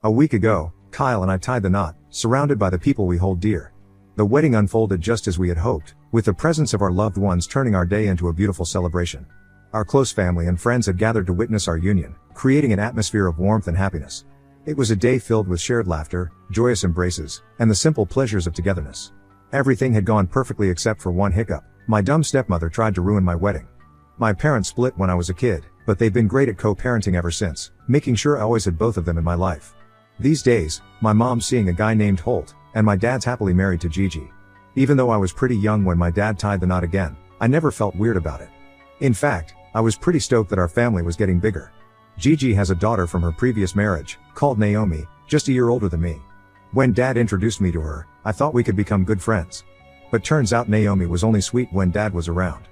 A week ago, Kyle and I tied the knot, surrounded by the people we hold dear. The wedding unfolded just as we had hoped, with the presence of our loved ones turning our day into a beautiful celebration. Our close family and friends had gathered to witness our union, creating an atmosphere of warmth and happiness. It was a day filled with shared laughter, joyous embraces, and the simple pleasures of togetherness. Everything had gone perfectly except for one hiccup. My dumb stepmother tried to ruin my wedding. My parents split when I was a kid, but they've been great at co-parenting ever since, making sure I always had both of them in my life. These days, my mom's seeing a guy named Holt, and my dad's happily married to Gigi. Even though I was pretty young when my dad tied the knot again, I never felt weird about it. In fact, I was pretty stoked that our family was getting bigger. Gigi has a daughter from her previous marriage, called Naomi, just a year older than me. When dad introduced me to her, I thought we could become good friends. But turns out Naomi was only sweet when dad was around.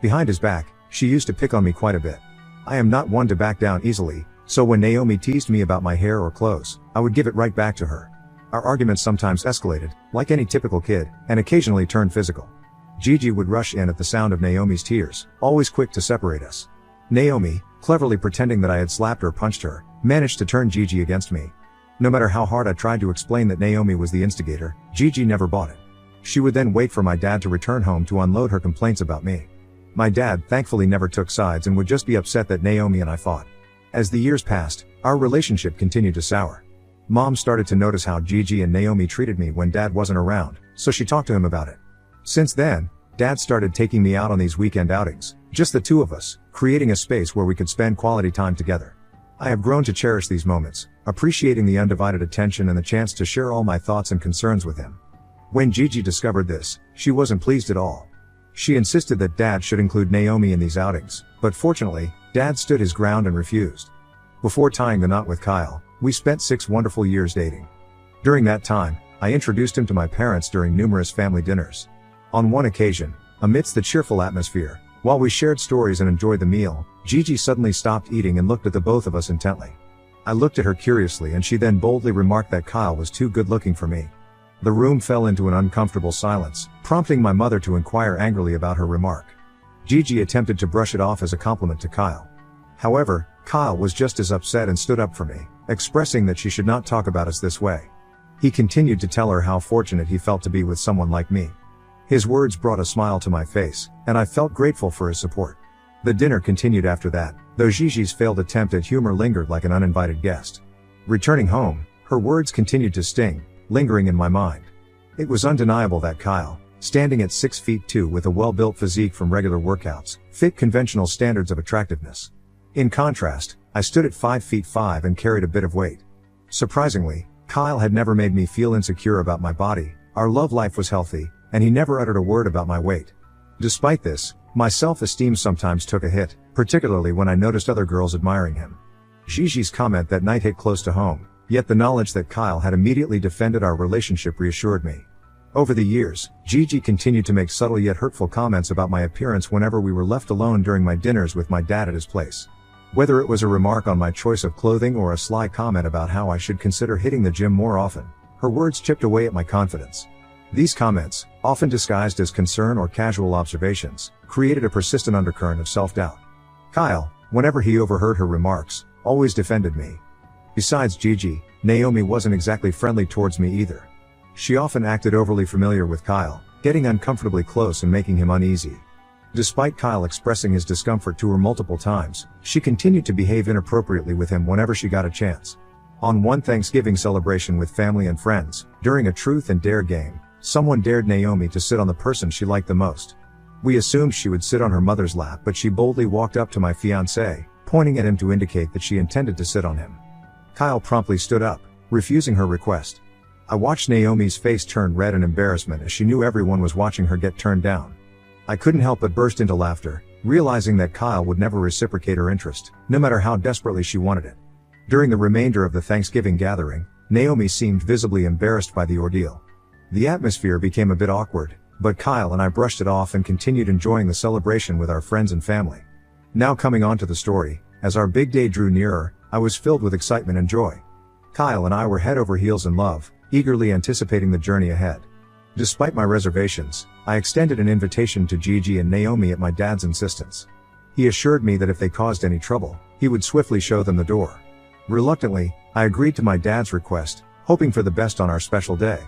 Behind his back, she used to pick on me quite a bit. I am not one to back down easily, so when Naomi teased me about my hair or clothes, I would give it right back to her. Our arguments sometimes escalated, like any typical kid, and occasionally turned physical. Gigi would rush in at the sound of Naomi's tears, always quick to separate us. Naomi, cleverly pretending that I had slapped or punched her, managed to turn Gigi against me. No matter how hard I tried to explain that Naomi was the instigator, Gigi never bought it. She would then wait for my dad to return home to unload her complaints about me. My dad thankfully never took sides and would just be upset that Naomi and I fought. As the years passed, our relationship continued to sour. Mom started to notice how Gigi and Naomi treated me when dad wasn't around, so she talked to him about it. Since then, dad started taking me out on these weekend outings, just the two of us, creating a space where we could spend quality time together. I have grown to cherish these moments, appreciating the undivided attention and the chance to share all my thoughts and concerns with him. When Gigi discovered this, she wasn't pleased at all. She insisted that dad should include Naomi in these outings, but fortunately, dad stood his ground and refused. Before tying the knot with Kyle, we spent 6 wonderful years dating. During that time, I introduced him to my parents during numerous family dinners. On one occasion, amidst the cheerful atmosphere, while we shared stories and enjoyed the meal, Gigi suddenly stopped eating and looked at the both of us intently. I looked at her curiously and she then boldly remarked that Kyle was too good looking for me. The room fell into an uncomfortable silence, prompting my mother to inquire angrily about her remark. Gigi attempted to brush it off as a compliment to Kyle. However, Kyle was just as upset and stood up for me, expressing that she should not talk about us this way. He continued to tell her how fortunate he felt to be with someone like me. His words brought a smile to my face, and I felt grateful for his support. The dinner continued after that, though Gigi's failed attempt at humor lingered like an uninvited guest. Returning home, her words continued to sting, lingering in my mind. It was undeniable that Kyle, standing at 6'2" with a well-built physique from regular workouts, fit conventional standards of attractiveness. In contrast, I stood at 5'5" and carried a bit of weight. Surprisingly, Kyle had never made me feel insecure about my body, our love life was healthy, and he never uttered a word about my weight. Despite this, my self-esteem sometimes took a hit, particularly when I noticed other girls admiring him. Gigi's comment that night hit close to home, yet the knowledge that Kyle had immediately defended our relationship reassured me. Over the years, Gigi continued to make subtle yet hurtful comments about my appearance whenever we were left alone during my dinners with my dad at his place. Whether it was a remark on my choice of clothing or a sly comment about how I should consider hitting the gym more often, her words chipped away at my confidence. These comments, often disguised as concern or casual observations, created a persistent undercurrent of self-doubt. Kyle, whenever he overheard her remarks, always defended me. Besides Gigi, Naomi wasn't exactly friendly towards me either. She often acted overly familiar with Kyle, getting uncomfortably close and making him uneasy. Despite Kyle expressing his discomfort to her multiple times, she continued to behave inappropriately with him whenever she got a chance. On one Thanksgiving celebration with family and friends, during a truth and dare game, someone dared Naomi to sit on the person she liked the most. We assumed she would sit on her mother's lap, but she boldly walked up to my fiancé, pointing at him to indicate that she intended to sit on him. Kyle promptly stood up, refusing her request. I watched Naomi's face turn red in embarrassment as she knew everyone was watching her get turned down. I couldn't help but burst into laughter, realizing that Kyle would never reciprocate her interest, no matter how desperately she wanted it. During the remainder of the Thanksgiving gathering, Naomi seemed visibly embarrassed by the ordeal. The atmosphere became a bit awkward, but Kyle and I brushed it off and continued enjoying the celebration with our friends and family. Now coming on to the story, as our big day drew nearer, I was filled with excitement and joy. Kyle and I were head over heels in love, eagerly anticipating the journey ahead. Despite my reservations, I extended an invitation to Gigi and Naomi at my dad's insistence. He assured me that if they caused any trouble, he would swiftly show them the door. Reluctantly, I agreed to my dad's request, hoping for the best on our special day.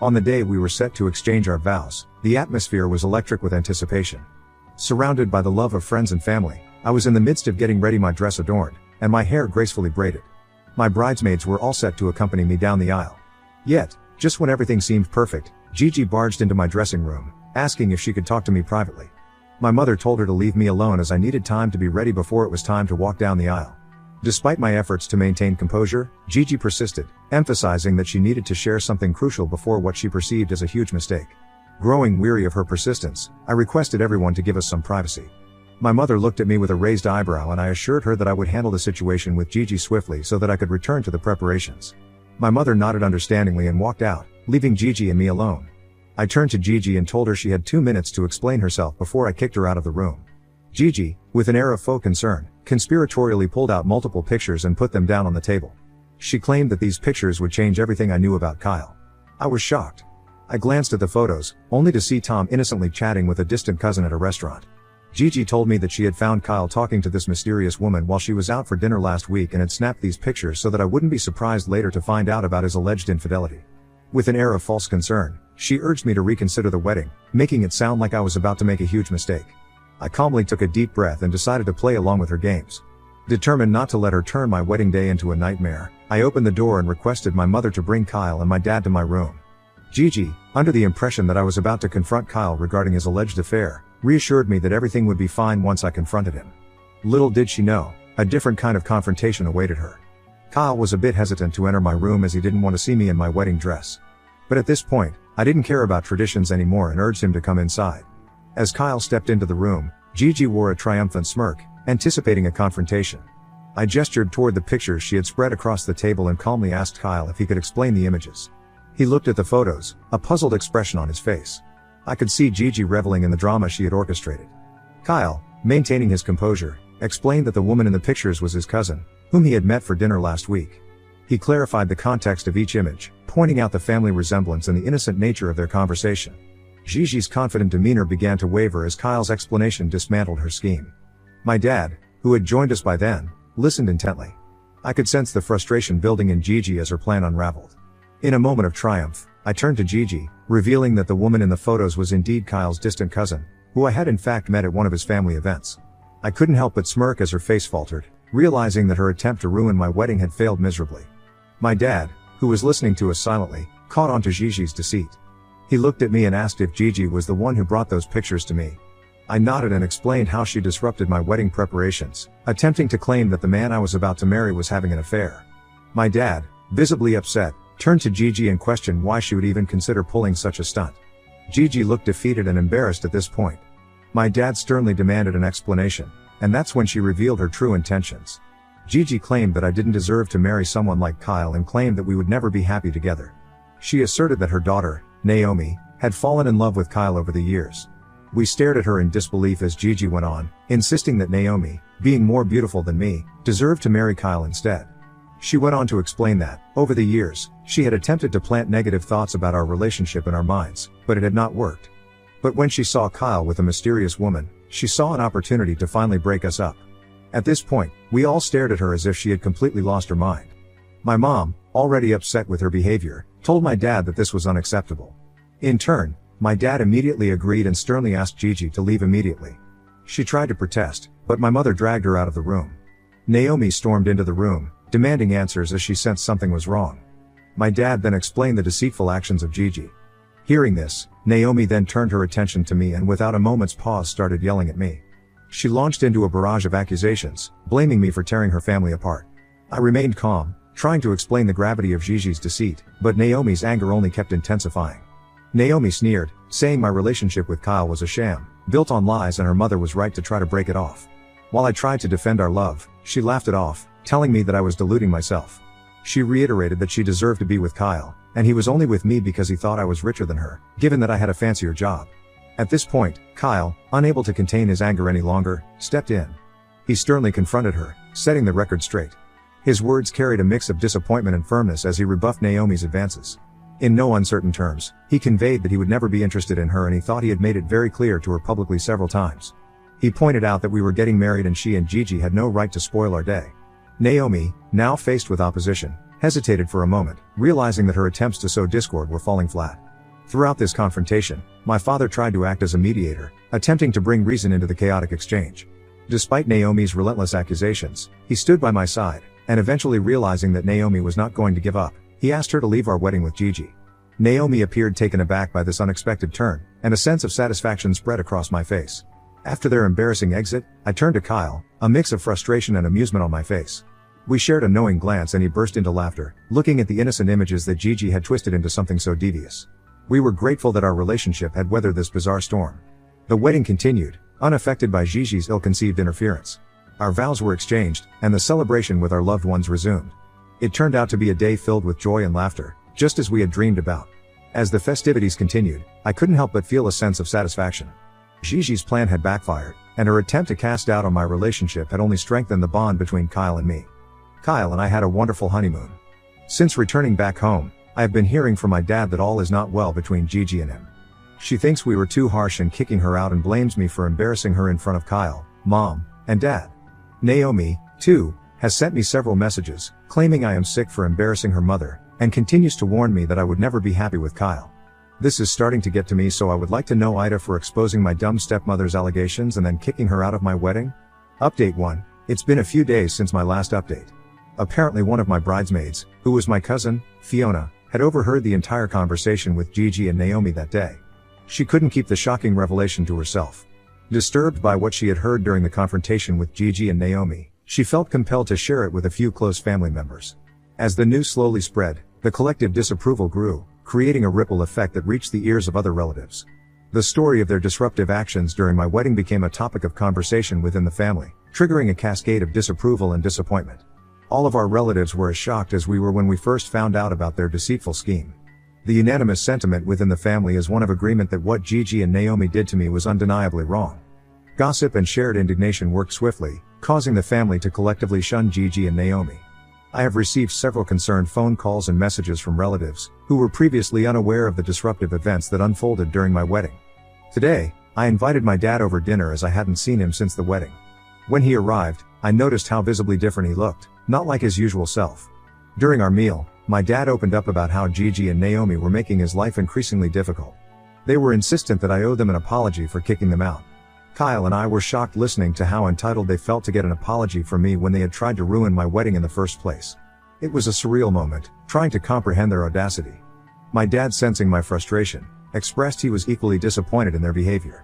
On the day we were set to exchange our vows, the atmosphere was electric with anticipation. Surrounded by the love of friends and family, I was in the midst of getting ready, my dress adorned, and my hair gracefully braided. My bridesmaids were all set to accompany me down the aisle. Yet, just when everything seemed perfect, Gigi barged into my dressing room, asking if she could talk to me privately. My mother told her to leave me alone as I needed time to be ready before it was time to walk down the aisle. Despite my efforts to maintain composure, Gigi persisted, emphasizing that she needed to share something crucial before what she perceived as a huge mistake. Growing weary of her persistence, I requested everyone to give us some privacy. My mother looked at me with a raised eyebrow, and I assured her that I would handle the situation with Gigi swiftly so that I could return to the preparations. My mother nodded understandingly and walked out, leaving Gigi and me alone. I turned to Gigi and told her she had 2 minutes to explain herself before I kicked her out of the room. Gigi, with an air of faux concern, conspiratorially pulled out multiple pictures and put them down on the table. She claimed that these pictures would change everything I knew about Kyle. I was shocked. I glanced at the photos, only to see Tom innocently chatting with a distant cousin at a restaurant. Gigi told me that she had found Kyle talking to this mysterious woman while she was out for dinner last week and had snapped these pictures so that I wouldn't be surprised later to find out about his alleged infidelity. With an air of false concern, she urged me to reconsider the wedding, making it sound like I was about to make a huge mistake. I calmly took a deep breath and decided to play along with her games. Determined not to let her turn my wedding day into a nightmare, I opened the door and requested my mother to bring Kyle and my dad to my room. Gigi, under the impression that I was about to confront Kyle regarding his alleged affair, reassured me that everything would be fine once I confronted him. Little did she know, a different kind of confrontation awaited her. Kyle was a bit hesitant to enter my room as he didn't want to see me in my wedding dress. But at this point, I didn't care about traditions anymore and urged him to come inside. As Kyle stepped into the room, Gigi wore a triumphant smirk, anticipating a confrontation. I gestured toward the pictures she had spread across the table and calmly asked Kyle if he could explain the images. He looked at the photos, a puzzled expression on his face. I could see Gigi reveling in the drama she had orchestrated. Kyle, maintaining his composure, explained that the woman in the pictures was his cousin, whom he had met for dinner last week. He clarified the context of each image, pointing out the family resemblance and the innocent nature of their conversation. Gigi's confident demeanor began to waver as Kyle's explanation dismantled her scheme. My dad, who had joined us by then, listened intently. I could sense the frustration building in Gigi as her plan unraveled. In a moment of triumph, I turned to Gigi, revealing that the woman in the photos was indeed Kyle's distant cousin, who I had in fact met at one of his family events. I couldn't help but smirk as her face faltered, realizing that her attempt to ruin my wedding had failed miserably. My dad, who was listening to us silently, caught on to Gigi's deceit. He looked at me and asked if Gigi was the one who brought those pictures to me. I nodded and explained how she disrupted my wedding preparations, attempting to claim that the man I was about to marry was having an affair. My dad, visibly upset, turned to Gigi and questioned why she would even consider pulling such a stunt. Gigi looked defeated and embarrassed at this point. My dad sternly demanded an explanation, and that's when she revealed her true intentions. Gigi claimed that I didn't deserve to marry someone like Kyle and claimed that we would never be happy together. She asserted that her daughter, Naomi, had fallen in love with Kyle over the years. We stared at her in disbelief as Gigi went on, insisting that Naomi, being more beautiful than me, deserved to marry Kyle instead. She went on to explain that, over the years, she had attempted to plant negative thoughts about our relationship in our minds, but it had not worked. But when she saw Kyle with a mysterious woman, she saw an opportunity to finally break us up. At this point, we all stared at her as if she had completely lost her mind. My mom, already upset with her behavior, told my dad that this was unacceptable. In turn, my dad immediately agreed and sternly asked Gigi to leave immediately. She tried to protest, but my mother dragged her out of the room. Naomi stormed into the room, demanding answers as she sensed something was wrong. My dad then explained the deceitful actions of Gigi. Hearing this, Naomi then turned her attention to me and without a moment's pause started yelling at me. She launched into a barrage of accusations, blaming me for tearing her family apart. I remained calm, trying to explain the gravity of Gigi's deceit, but Naomi's anger only kept intensifying. Naomi sneered, saying my relationship with Kyle was a sham, built on lies, and her mother was right to try to break it off. While I tried to defend our love, she laughed it off, telling me that I was deluding myself. She reiterated that she deserved to be with Kyle, and he was only with me because he thought I was richer than her, given that I had a fancier job. At this point, Kyle, unable to contain his anger any longer, stepped in. He sternly confronted her, setting the record straight. His words carried a mix of disappointment and firmness as he rebuffed Naomi's advances. In no uncertain terms, he conveyed that he would never be interested in her and he thought he had made it very clear to her publicly several times. He pointed out that we were getting married and she and Gigi had no right to spoil our day. Naomi, now faced with opposition, hesitated for a moment, realizing that her attempts to sow discord were falling flat. Throughout this confrontation, my father tried to act as a mediator, attempting to bring reason into the chaotic exchange. Despite Naomi's relentless accusations, he stood by my side, and eventually realizing that Naomi was not going to give up, he asked her to leave our wedding with Gigi. Naomi appeared taken aback by this unexpected turn, and a sense of satisfaction spread across my face. After their embarrassing exit, I turned to Kyle, a mix of frustration and amusement on my face. We shared a knowing glance and he burst into laughter, looking at the innocent images that Gigi had twisted into something so devious. We were grateful that our relationship had weathered this bizarre storm. The wedding continued, unaffected by Gigi's ill-conceived interference. Our vows were exchanged, and the celebration with our loved ones resumed. It turned out to be a day filled with joy and laughter, just as we had dreamed about. As the festivities continued, I couldn't help but feel a sense of satisfaction. Gigi's plan had backfired, and her attempt to cast doubt on my relationship had only strengthened the bond between Kyle and me. Kyle and I had a wonderful honeymoon. Since returning back home, I have been hearing from my dad that all is not well between Gigi and him. She thinks we were too harsh in kicking her out and blames me for embarrassing her in front of Kyle, Mom, and Dad. Naomi, too, has sent me several messages, claiming I am sick for embarrassing her mother, and continues to warn me that I would never be happy with Kyle. This is starting to get to me, so I would like to know Ida for exposing my dumb stepmother's allegations and then kicking her out of my wedding. Update 1. It's been a few days since my last update. Apparently one of my bridesmaids, who was my cousin, Fiona, had overheard the entire conversation with Gigi and Naomi that day. She couldn't keep the shocking revelation to herself. Disturbed by what she had heard during the confrontation with Gigi and Naomi, she felt compelled to share it with a few close family members. As the news slowly spread, the collective disapproval grew, creating a ripple effect that reached the ears of other relatives. The story of their disruptive actions during my wedding became a topic of conversation within the family, triggering a cascade of disapproval and disappointment. All of our relatives were as shocked as we were when we first found out about their deceitful scheme. The unanimous sentiment within the family is one of agreement that what Gigi and Naomi did to me was undeniably wrong. Gossip and shared indignation worked swiftly, causing the family to collectively shun Gigi and Naomi. I have received several concerned phone calls and messages from relatives, who were previously unaware of the disruptive events that unfolded during my wedding. Today, I invited my dad over dinner as I hadn't seen him since the wedding. When he arrived, I noticed how visibly different he looked, not like his usual self. During our meal, my dad opened up about how Gigi and Naomi were making his life increasingly difficult. They were insistent that I owed them an apology for kicking them out. Kyle and I were shocked listening to how entitled they felt to get an apology from me when they had tried to ruin my wedding in the first place. It was a surreal moment, trying to comprehend their audacity. My dad, sensing my frustration, expressed he was equally disappointed in their behavior.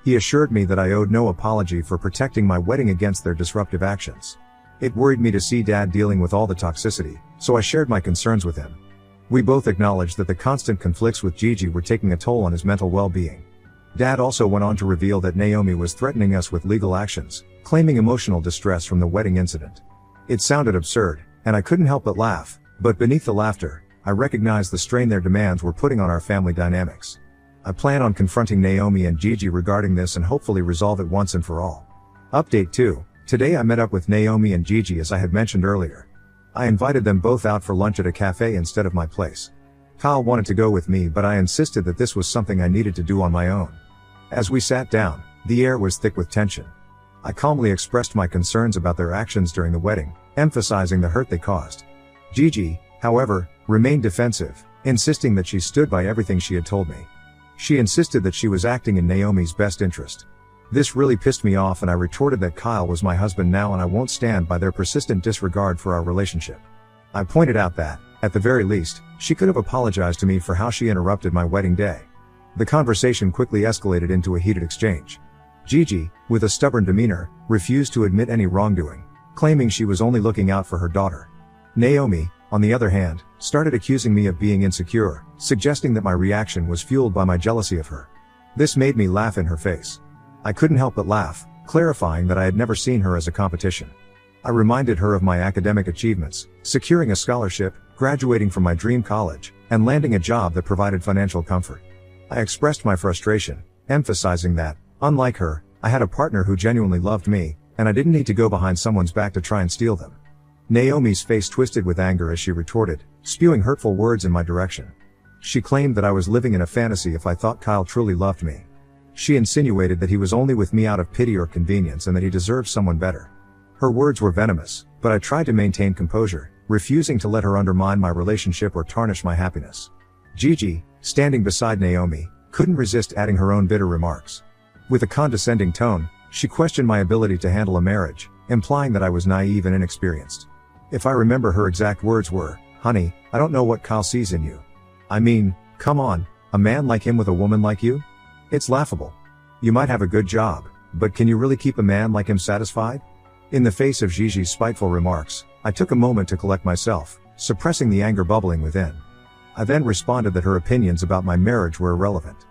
He assured me that I owed no apology for protecting my wedding against their disruptive actions. It worried me to see Dad dealing with all the toxicity, so I shared my concerns with him. We both acknowledged that the constant conflicts with Gigi were taking a toll on his mental well-being. Dad also went on to reveal that Naomi was threatening us with legal actions, claiming emotional distress from the wedding incident. It sounded absurd, and I couldn't help but laugh, but beneath the laughter, I recognized the strain their demands were putting on our family dynamics. I plan on confronting Naomi and Gigi regarding this and hopefully resolve it once and for all. Update 2. Today I met up with Naomi and Gigi as I had mentioned earlier. I invited them both out for lunch at a cafe instead of my place. Kyle wanted to go with me, but I insisted that this was something I needed to do on my own. As we sat down, the air was thick with tension. I calmly expressed my concerns about their actions during the wedding, emphasizing the hurt they caused. Gigi, however, remained defensive, insisting that she stood by everything she had told me. She insisted that she was acting in Naomi's best interest. This really pissed me off, and I retorted that Kyle was my husband now and I won't stand by their persistent disregard for our relationship. I pointed out that, at the very least, she could have apologized to me for how she interrupted my wedding day. The conversation quickly escalated into a heated exchange. Gigi, with a stubborn demeanor, refused to admit any wrongdoing, claiming she was only looking out for her daughter. Naomi, on the other hand, started accusing me of being insecure, suggesting that my reaction was fueled by my jealousy of her. This made me laugh in her face. I couldn't help but laugh, clarifying that I had never seen her as a competition. I reminded her of my academic achievements, securing a scholarship, graduating from my dream college, and landing a job that provided financial comfort. I expressed my frustration, emphasizing that, unlike her, I had a partner who genuinely loved me, and I didn't need to go behind someone's back to try and steal them. Naomi's face twisted with anger as she retorted, spewing hurtful words in my direction. She claimed that I was living in a fantasy if I thought Kyle truly loved me. She insinuated that he was only with me out of pity or convenience and that he deserved someone better. Her words were venomous, but I tried to maintain composure, refusing to let her undermine my relationship or tarnish my happiness. Gigi, standing beside Naomi, couldn't resist adding her own bitter remarks. With a condescending tone, she questioned my ability to handle a marriage, implying that I was naive and inexperienced. If I remember, her exact words were, "Honey, I don't know what Kyle sees in you. I mean, come on, a man like him with a woman like you? It's laughable. You might have a good job, but can you really keep a man like him satisfied?" In the face of Gigi's spiteful remarks, I took a moment to collect myself, suppressing the anger bubbling within. I then responded that her opinions about my marriage were irrelevant.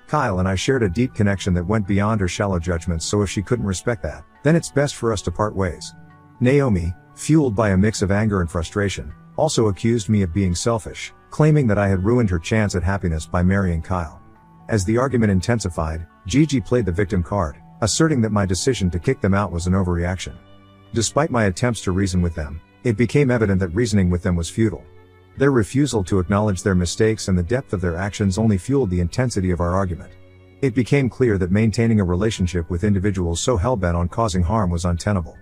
Kyle and I shared a deep connection that went beyond her shallow judgments, so if she couldn't respect that, then it's best for us to part ways. Naomi, fueled by a mix of anger and frustration, also accused me of being selfish, claiming that I had ruined her chance at happiness by marrying Kyle. As the argument intensified, Gigi played the victim card, asserting that my decision to kick them out was an overreaction. Despite my attempts to reason with them, it became evident that reasoning with them was futile. Their refusal to acknowledge their mistakes and the depth of their actions only fueled the intensity of our argument. It became clear that maintaining a relationship with individuals so hell-bent on causing harm was untenable.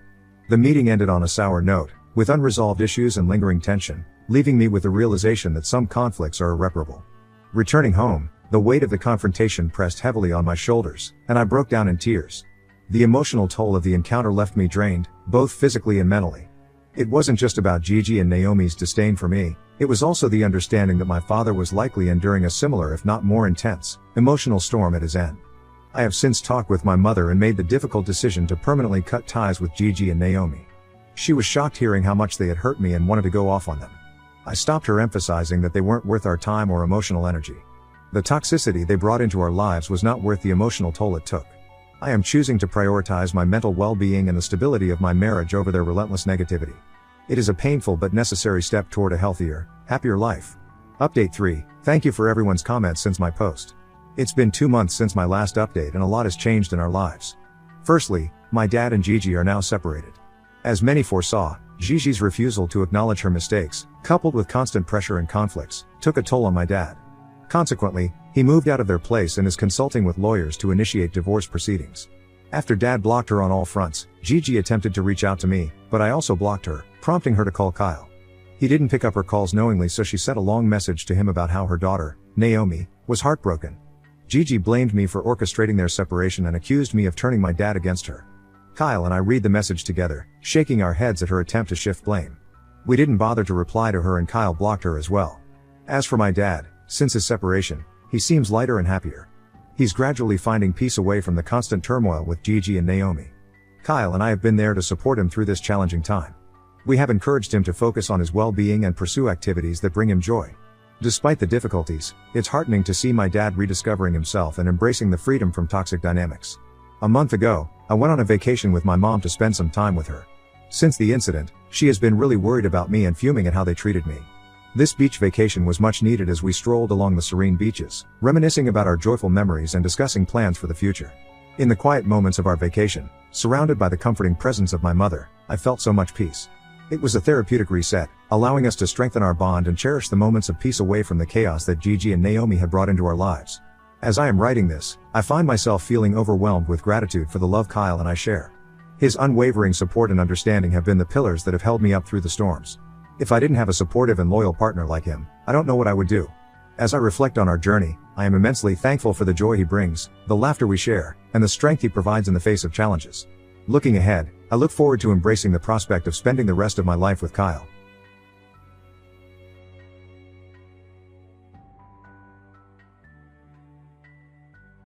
The meeting ended on a sour note, with unresolved issues and lingering tension, leaving me with the realization that some conflicts are irreparable. Returning home, the weight of the confrontation pressed heavily on my shoulders, and I broke down in tears. The emotional toll of the encounter left me drained, both physically and mentally. It wasn't just about Gigi and Naomi's disdain for me, it was also the understanding that my father was likely enduring a similar, if not more intense, emotional storm at his end. I have since talked with my mother and made the difficult decision to permanently cut ties with Gigi and Naomi. She was shocked hearing how much they had hurt me and wanted to go off on them. I stopped her, emphasizing that they weren't worth our time or emotional energy. The toxicity they brought into our lives was not worth the emotional toll it took. I am choosing to prioritize my mental well-being and the stability of my marriage over their relentless negativity. It is a painful but necessary step toward a healthier, happier life. Update 3. Thank you for everyone's comments since my post. It's been 2 months since my last update and a lot has changed in our lives. Firstly, my dad and Gigi are now separated. As many foresaw, Gigi's refusal to acknowledge her mistakes, coupled with constant pressure and conflicts, took a toll on my dad. Consequently, he moved out of their place and is consulting with lawyers to initiate divorce proceedings. After Dad blocked her on all fronts, Gigi attempted to reach out to me, but I also blocked her, prompting her to call Kyle. He didn't pick up her calls knowingly, so she sent a long message to him about how her daughter, Naomi, was heartbroken. Gigi blamed me for orchestrating their separation and accused me of turning my dad against her. Kyle and I read the message together, shaking our heads at her attempt to shift blame. We didn't bother to reply to her and Kyle blocked her as well. As for my dad, since his separation, he seems lighter and happier. He's gradually finding peace away from the constant turmoil with Gigi and Naomi. Kyle and I have been there to support him through this challenging time. We have encouraged him to focus on his well-being and pursue activities that bring him joy. Despite the difficulties, it's heartening to see my dad rediscovering himself and embracing the freedom from toxic dynamics. A month ago, I went on a vacation with my mom to spend some time with her. Since the incident, she has been really worried about me and fuming at how they treated me. This beach vacation was much needed as we strolled along the serene beaches, reminiscing about our joyful memories and discussing plans for the future. In the quiet moments of our vacation, surrounded by the comforting presence of my mother, I felt so much peace. It was a therapeutic reset, allowing us to strengthen our bond and cherish the moments of peace away from the chaos that Gigi and Naomi had brought into our lives. As I am writing this, I find myself feeling overwhelmed with gratitude for the love Kyle and I share. His unwavering support and understanding have been the pillars that have held me up through the storms. If I didn't have a supportive and loyal partner like him, I don't know what I would do. As I reflect on our journey, I am immensely thankful for the joy he brings, the laughter we share, and the strength he provides in the face of challenges. Looking ahead, I look forward to embracing the prospect of spending the rest of my life with Kyle.